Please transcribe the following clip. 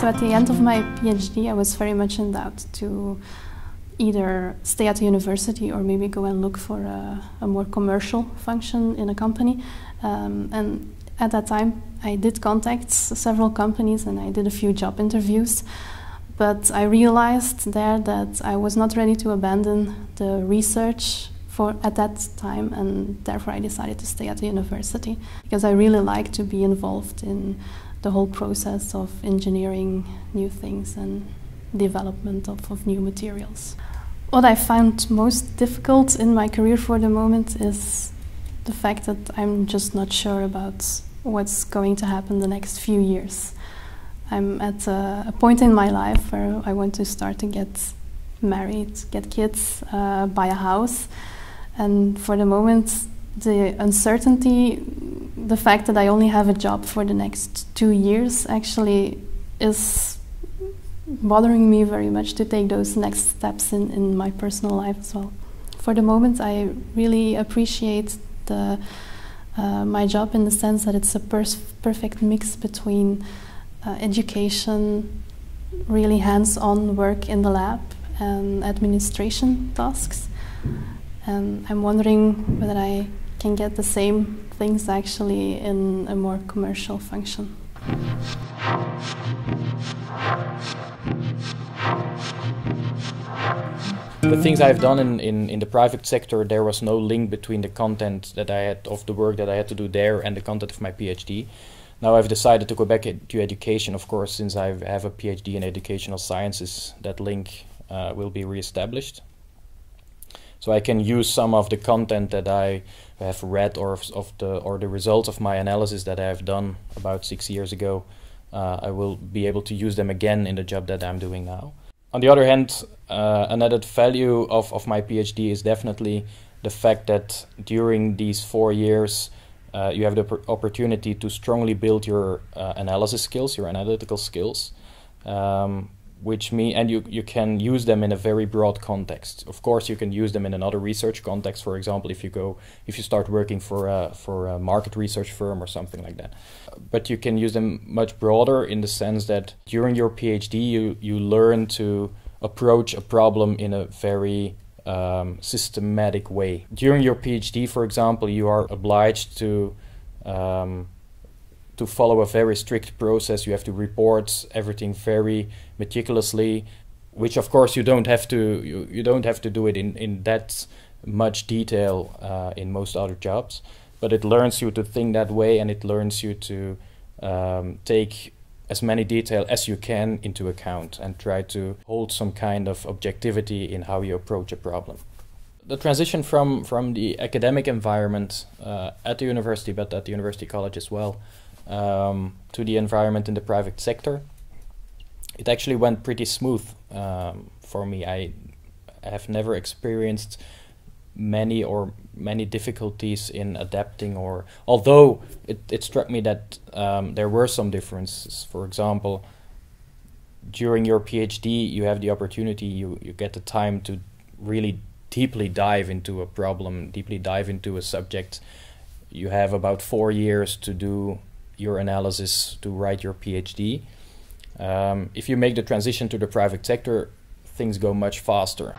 At the end of my PhD, I was very much in doubt to either stay at the university or maybe go and look for a more commercial function in a company. And at that time, I did contact several companies and I did a few job interviews. But I realized there that I was not ready to abandon the research at that time, and therefore I decided to stay at the university because I really like to be involved in the whole process of engineering new things and development of new materials. What I found most difficult in my career for the moment is the fact that I'm just not sure about what's going to happen the next few years. I'm at a point in my life where I want to start to get married, get kids, buy a house, and for the moment the uncertainty, the fact that I only have a job for the next 2 years actually is bothering me very much to take those next steps in my personal life as well. For the moment I really appreciate my job in the sense that it's a perfect mix between education, really hands-on work in the lab, and administration tasks. And I'm wondering whether I can get the same things actually in a more commercial function. The things I've done in the private sector, there was no link between the content that I had of the work that I had to do there and the content of my PhD. Now I've decided to go back to education, of course, since I have a PhD in educational sciences, that link will be reestablished. So I can use some of the content that I have read or the results of my analysis that I have done about 6 years ago. I will be able to use them again in the job that I'm doing now. On the other hand, an added value of my PhD is definitely the fact that during these 4 years you have the opportunity to strongly build your analysis skills, your analytical skills, and you can use them in a very broad context. Of course, you can use them in another research context. For example, if you start working for a market research firm or something like that. But you can use them much broader in the sense that during your PhD, you learn to approach a problem in a very systematic way. During your PhD, for example, you are obliged to follow a very strict process. You have to report everything very meticulously, which of course you don't have to do it in that much detail in most other jobs. But it learns you to think that way, and it learns you to take as many detail as you can into account and try to hold some kind of objectivity in how you approach a problem. The transition from the academic environment at the university, but at the university college as well, to the environment in the private sector, it actually went pretty smooth for me. I have never experienced many difficulties in adapting, although it struck me that there were some differences. For example, during your PhD you have the opportunity, you get the time to really deeply dive into a problem, deeply dive into a subject. You have about 4 years to do your analysis, to write your PhD. If you make the transition to the private sector, things go much faster.